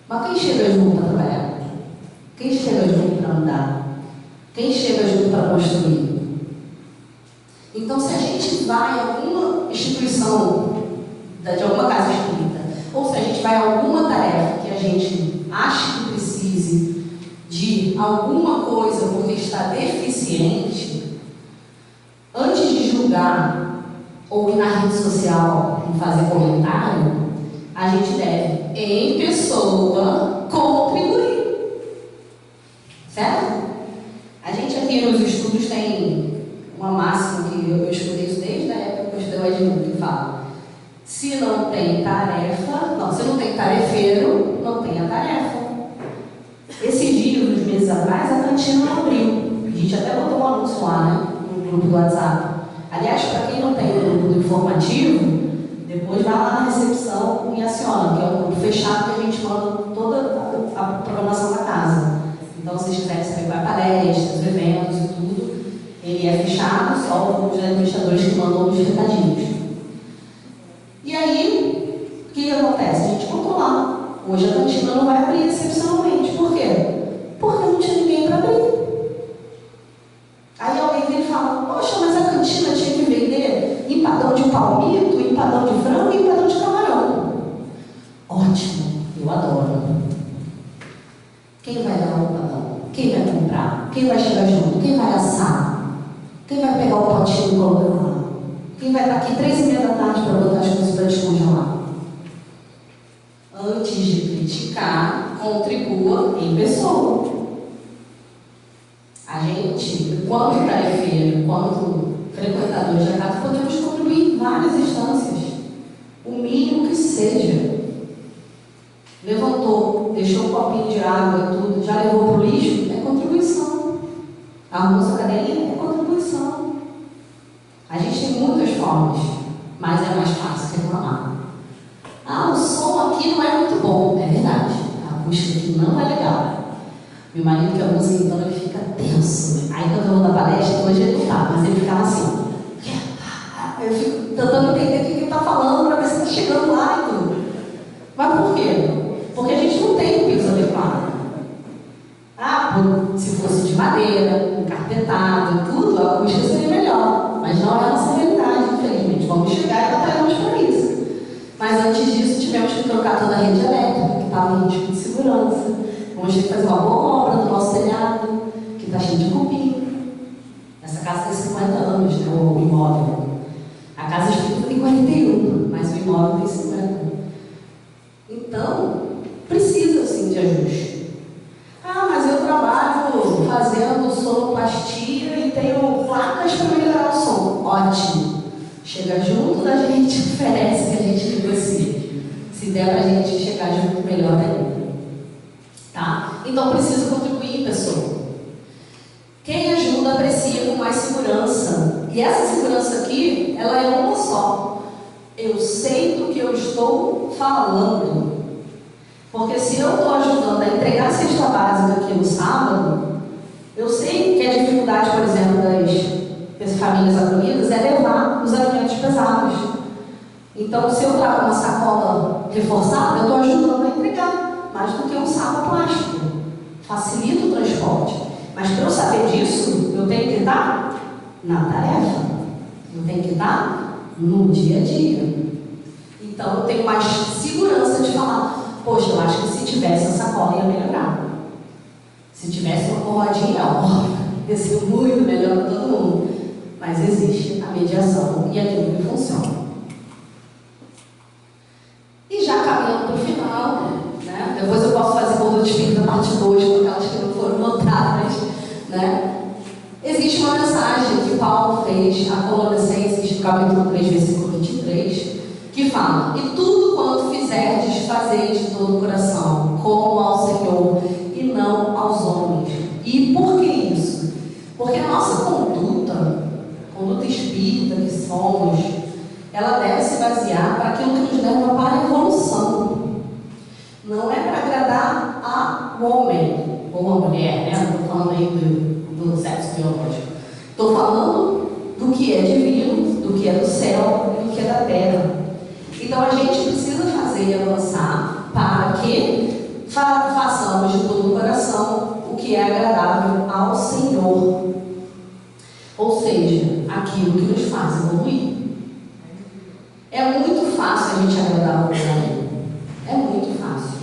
Mas quem chega junto para trabalhar? Quem chega junto para andar? Quem chega junto para construir? Então, se a gente vai a alguma instituição de alguma casa espírita, ou se a gente vai a alguma tarefa que a gente acha que precise de alguma coisa porque está deficiente, antes de julgar ou ir na rede social e fazer comentário, a gente deve, em pessoa, contribuir. Certo? A gente aqui nos estudos tem uma máxima que eu estudei isso desde a época que eu estudei o Edmundo, que fala: se não tem tarefa, se não tem tarefeiro, não tem a tarefa. Esses dias, uns meses atrás, a cantina não abriu. A gente até botou um anúncio lá, né, no grupo do WhatsApp. Aliás, para quem não tem o grupo do informativo, depois vai lá na recepção e aciona, que é um grupo fechado que a gente manda toda a programação da casa. Então, se vocês quiserem saber qual é a palestra, os eventos e tudo, ele é fechado, só os administradores que mandam os recadinhos. E aí, o que acontece? A gente botou lá. Hoje a cantina não vai abrir excepcionalmente. Por quê? Porque não tinha ninguém para abrir. Aí alguém vem e fala: poxa, mas a cantina tinha que vender empadão de palmito, empadão de frango e empadão de camarão. Ótimo, eu adoro. Quem vai dar o empadão? Quem vai comprar? Quem vai chegar junto? Quem vai assar? Quem vai pegar o potinho e colocar lá? Quem vai estar aqui 3h30 da tarde para botar as coisas para descongelar? Antes de criticar, contribua em pessoa. A gente, quanto tarefeiro, quanto frequentador da casa, podemos contribuir em várias instâncias. O mínimo que seja. Levantou, deixou um copinho de água e tudo, já levou para o lixo, é contribuição. Arrumou sua cadeirinha, é contribuição. A gente tem muitas formas, mas é mais fácil reclamar. O som aqui não é muito bom. É verdade, a acústica aqui não é legal. Meu marido, que é músico, então ele fica tenso. Aí quando eu vou dar palestra, hoje ele não tá, mas ele ficava assim. Eu fico tentando entender o que ele está falando para ver se está chegando lá e tudo. Mas por quê? Porque a gente não tem o piso adequado. Se fosse de madeira, encarpetado, tudo, a acústica seria melhor. Mas não é a nossa realidade, infelizmente. Vamos chegar e batalhamos para isso. Mas antes disso, tivemos que trocar toda a rede elétrica, que estava em risco de segurança. Vamos ter que fazer uma boa obra do nosso telhado, que está cheio de cupim. Essa casa tem 50 anos, né, o imóvel. A casa espírita tem 41, mas o imóvel tem 50. Então, precisa sim de ajuste. Mas eu trabalho fazendo sonoplastia e tenho placas para melhorar o som. Ótimo. Chega junto da gente, oferece que a gente negocie. Se der para a gente chegar junto, melhor ainda. Tá? Então, precisa contribuir, pessoa. Quem ajuda, aprecia seguir com mais segurança. E essa segurança aqui, ela é uma só. Eu sei do que eu estou falando. Porque se eu estou ajudando a entregar a cesta básica aqui no sábado, eu sei que a dificuldade, por exemplo, das famílias acolhidas é levar os alimentos pesados. Então, se eu trago uma sacola reforçada, eu estou ajudando a entregar, mais do que um saco plástico. Facilita o transporte. Mas para eu saber disso, eu tenho que estar na tarefa. Eu tenho que estar no dia a dia. Então, eu tenho mais segurança de falar, poxa, eu acho que se tivesse essa sacola ia melhorar. Se tivesse uma corrodinha, ia ser muito melhor para todo mundo. Mas existe a mediação e aquilo que funciona. E já caminhando para o final, né? Depois eu posso fazer conta de espírito da parte 2, com aquelas que não foram notadas, né? Existe uma mensagem que Paulo fez a Colossenses, capítulo 3, versículo 23, que fala: e tudo quanto fizerdes, fazei de todo o coração, como ao Senhor e não aos homens. E por que isso? Porque a nossa conduta espírita que somos, ela deve se basear para aquilo que nos leva para a evolução. Não é para agradar ao homem ou a mulher, né? Não estou falando aí do sexo biológico. Estou falando do que é divino, do que é do céu e do que é da terra. Então a gente precisa fazer e avançar para que façamos de todo o coração o que é agradável ao Senhor. Ou seja, aquilo que nos faz evoluir. É muito fácil a gente agradar o homem. É muito fácil.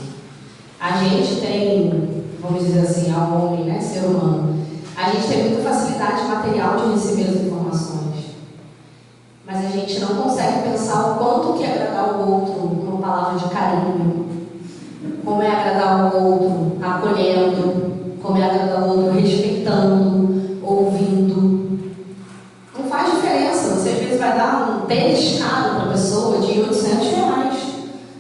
A gente tem, vamos dizer assim, ao homem, né, ser humano, a gente tem muita facilidade material de receber as informações. Mas a gente não consegue pensar o quanto que é agradar o outro numa palavra de carinho. Como é agradar o outro acolhendo, como é agradar o outro respeitando, ouvindo. Não faz diferença. Você às vezes vai dar um tênis caro para a pessoa de R$800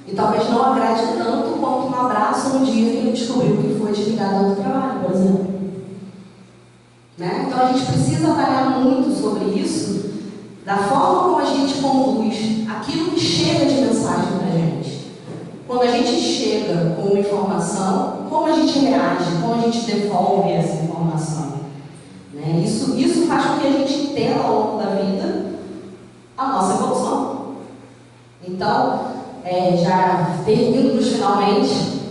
e talvez não agrade tanto quanto um abraço no dia que ele descobriu que foi desligado do trabalho, por exemplo. Né? Então a gente precisa avaliar muito sobre isso, da forma como a gente conduz aquilo que chega de mensagem para a gente. Quando a gente chega com uma informação, como a gente reage, como a gente devolve essa informação. Né? Isso faz com que a gente entenda ao longo da vida a nossa evolução. Então, já termino dos finalmente,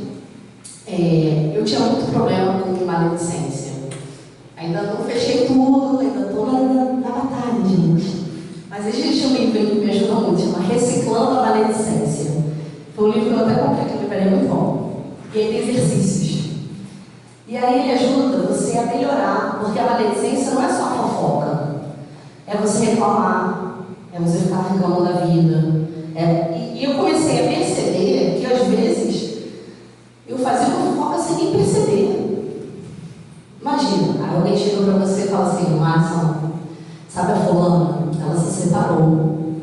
eu tinha muito problema com maledicência. Ainda não fechei tudo, ainda estou na batalha, gente. Mas existe um livro que me ajudou muito, chama Reciclando a Maledicência. Foi um livro que eu até comprei, que ele é muito bom. E ele tem exercícios. E aí ele ajuda você a melhorar, porque a maledicência não é só fofoca. É você reclamar, é você ficar reclamando da vida. E eu comecei a perceber que às vezes eu fazia uma fofoca sem nem perceber. Imagina, aí alguém chega para você e fala assim: Márcia, sabe a fulana? Ela se separou.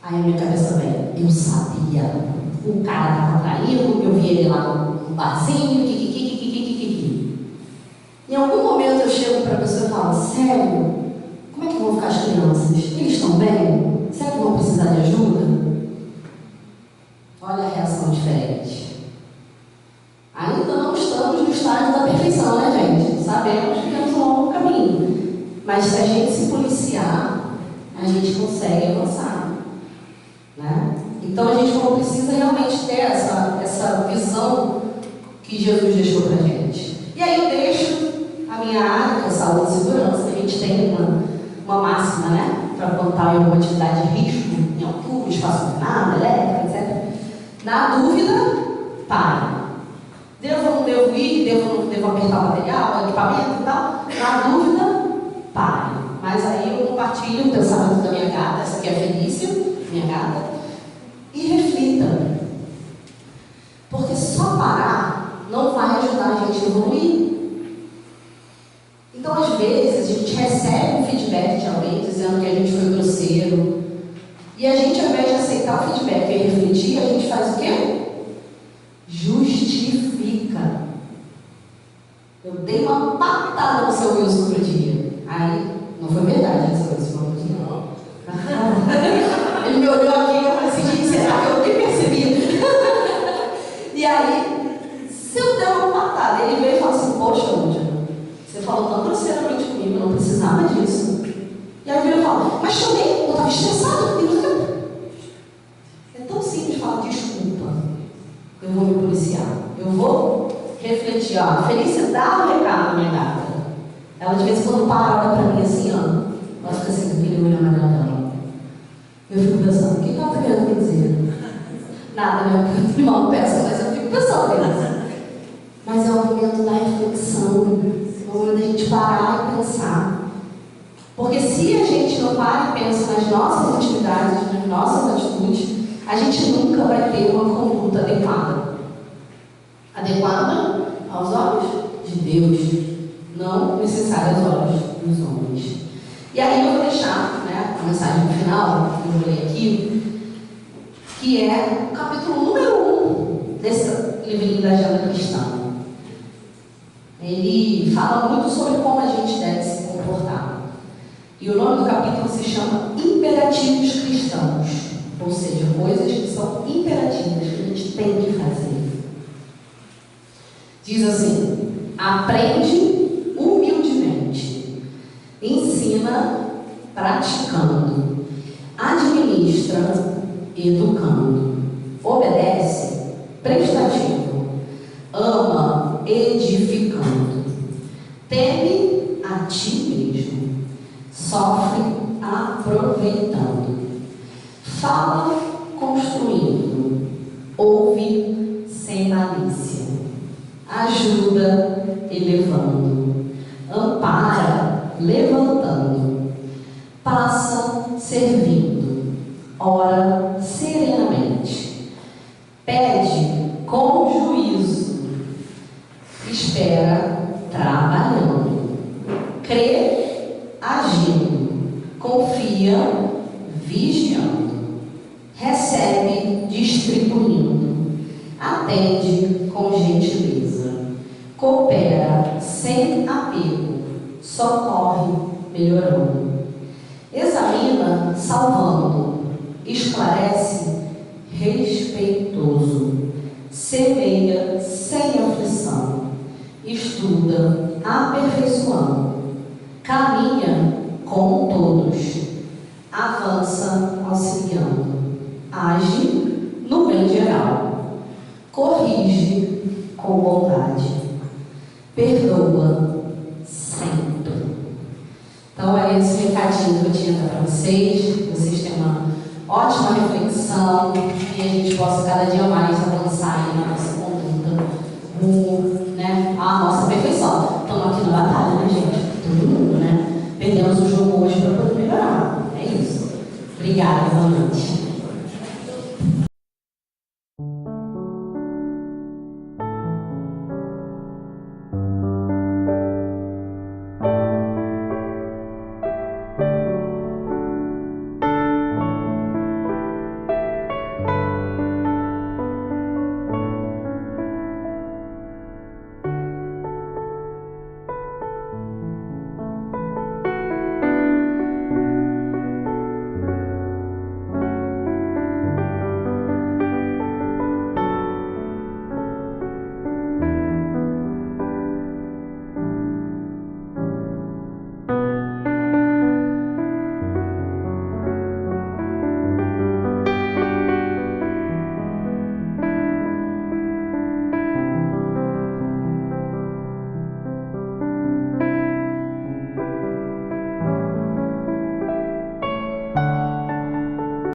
Aí a minha cabeça vem: eu sabia. O cara estava traindo, eu vi ele lá no barzinho, Em algum momento eu chego para a pessoa e falo: sério? Como é que vão ficar as crianças? Eles estão bem? Será que vão precisar de ajuda? Olha a reação diferente. Ainda não estamos no estágio da perfeição, né, gente? Sabemos que temos um longo caminho. Mas se a gente se policiar, a gente consegue avançar. Né? Então a gente não precisa realmente ter essa visão que Jesus deixou para a gente. E aí eu deixo a minha área, que é saúde e segurança. A gente tem uma máxima, né? Para plantar em alguma atividade de risco, em altura, espaço confinado, elétrica, etc. Na dúvida, pare. Devo ou não devo ir? Devo ou não devo apertar o material, o equipamento e tal? Na dúvida, pare. Mas aí eu compartilho o pensamento da minha gata, essa aqui é a Felícia, minha gata, e reflita. Porque só parar não vai ajudar a gente a evoluir. Então, às vezes, a gente recebe um feedback de alguém dizendo que a gente foi grosseiro. E a gente, ao invés de aceitar o feedback e refletir, a gente faz o quê? Justifica. Eu dei uma patada no seu Wilson outro dia. Não foi verdade essa coisa, não. Ele me olhou aqui e eu falei assim, gente, será que eu nem percebi? E aí, se eu der uma patada, ele veio e falou assim, poxa, Lúdia, você falou tão grosseiramente comigo, eu não precisava disso. E aí ele veio e falou, mas também, eu estava estressado. É tão simples falar desculpa. Eu vou me policiar. Eu vou refletir, ó. Felicidade dá um recado na minha gata. Ela de vez em quando para, olha pra mim assim, ó. Ela fica assim, com aquele olho amarelo dela. Eu fico pensando, o que ela está querendo me dizer? Nada, meu irmão peça, mas eu fico pensando nisso. Mas é o momento da reflexão, é o momento da gente parar e pensar. Porque se a gente não para e pensa nas nossas atividades, nas nossas atitudes, a gente nunca vai ter uma conduta adequada. Adequada aos olhos de Deus, não necessária aos olhos dos homens. E aí eu vou deixar, né, a mensagem no final, que eu vou ler aqui, que é o capítulo número 1 desse livrinho da Agenda Cristã. Ele fala muito sobre como a gente deve se comportar. E o nome do capítulo se chama Imperativos Cristãos, ou seja, coisas que são imperativas, que a gente tem que fazer. Diz assim, aprende humildemente, ensina praticando, administra educando, obedece prestativo, ama edificando, teme a ti mesmo, sofre aproveitando, fala construindo, ouve sem malícia, ajuda elevando, ampara levantando, passa servindo, ora serenamente, pede com juízo, espera trabalhando, crê agindo, confia vigiando, recebe distribuindo, atende com gentileza, coopera sem apego, socorre melhorando, examina salvando, esclarece respeitoso, semeia sem aflição, estuda aperfeiçoando, caminha com todos, avança auxiliando, age no bem geral, corrige com bondade, perdoa sempre. Então é esse recadinho que eu tinha para vocês. Vocês têm uma ótima reflexão e a gente possa cada dia mais avançar na nossa conduta, a nossa perfeição. Estamos aqui na batalha, né, gente? Todo mundo, né? Perdemos o jogo hoje para poder melhorar. É isso. Obrigada, boa noite.